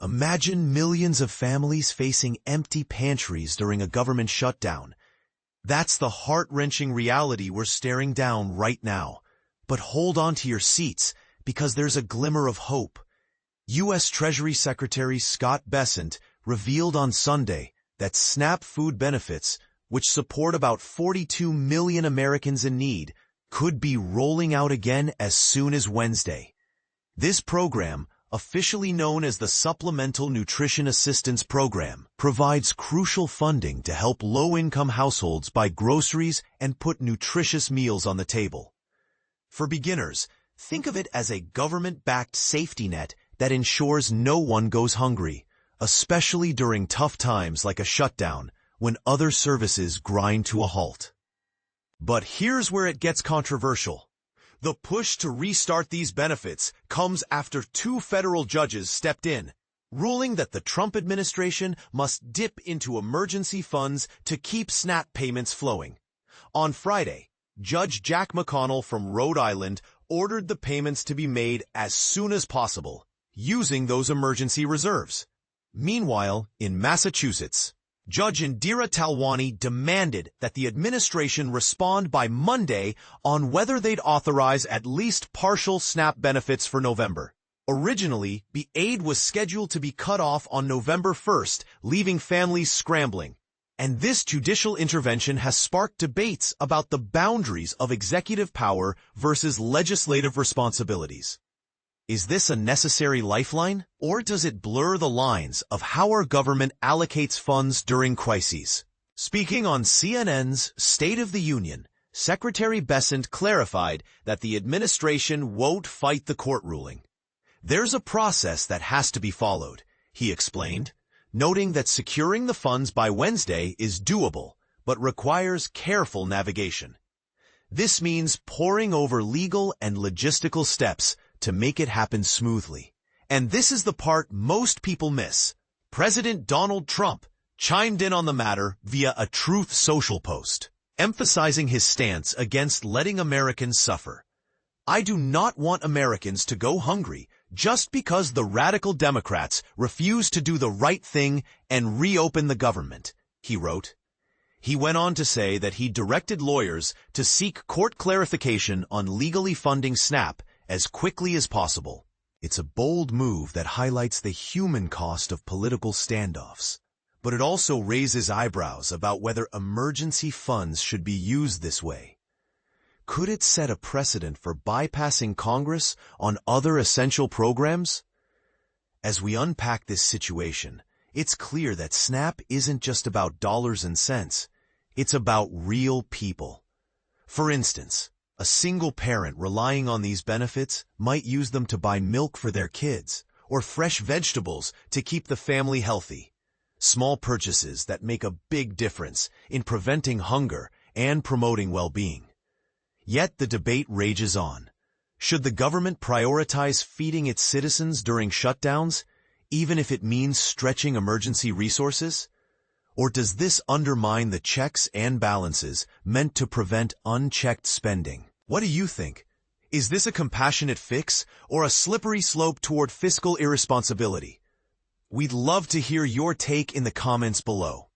Imagine millions of families facing empty pantries during a government shutdown. That's the heart-wrenching reality we're staring down right now. But hold on to your seats, because there's a glimmer of hope. U.S. Treasury Secretary Scott Bessent revealed on Sunday that SNAP food benefits, which support about 42 million Americans in need, could be rolling out again as soon as Wednesday. This program, officially known as the Supplemental Nutrition Assistance Program, provides crucial funding to help low-income households buy groceries and put nutritious meals on the table. For beginners, think of it as a government-backed safety net that ensures no one goes hungry, especially during tough times like a shutdown, when other services grind to a halt. But here's where it gets controversial. The push to restart these benefits comes after two federal judges stepped in, ruling that the Trump administration must dip into emergency funds to keep SNAP payments flowing. On Friday, Judge Jack McConnell from Rhode Island ordered the payments to be made as soon as possible, using those emergency reserves. Meanwhile, in Massachusetts, Judge Indira Talwani demanded that the administration respond by Monday on whether they'd authorize at least partial SNAP benefits for November. Originally, the aid was scheduled to be cut off on November 1st, leaving families scrambling. And this judicial intervention has sparked debates about the boundaries of executive power versus legislative responsibilities. Is this a necessary lifeline, or does it blur the lines of how our government allocates funds during crises? Speaking on CNN's State of the Union, Secretary Bessent clarified that the administration won't fight the court ruling. There's a process that has to be followed, he explained, noting that securing the funds by Wednesday is doable, but requires careful navigation. This means poring over legal and logistical steps to make it happen smoothly. And this is the part most people miss. President Donald Trump chimed in on the matter via a Truth Social post, emphasizing his stance against letting Americans suffer. "I do not want Americans to go hungry just because the radical Democrats refuse to do the right thing and reopen the government," he wrote. He went on to say that he directed lawyers to seek court clarification on legally funding SNAP as quickly as possible. It's a bold move that highlights the human cost of political standoffs, but it also raises eyebrows about whether emergency funds should be used this way. Could it set a precedent for bypassing Congress on other essential programs? As we unpack this situation, it's clear that SNAP isn't just about dollars and cents. It's about real people. For instance, a single parent relying on these benefits might use them to buy milk for their kids or fresh vegetables to keep the family healthy. Small purchases that make a big difference in preventing hunger and promoting well-being. Yet the debate rages on. Should the government prioritize feeding its citizens during shutdowns, even if it means stretching emergency resources? Or does this undermine the checks and balances meant to prevent unchecked spending? What do you think? Is this a compassionate fix or a slippery slope toward fiscal irresponsibility? We'd love to hear your take in the comments below.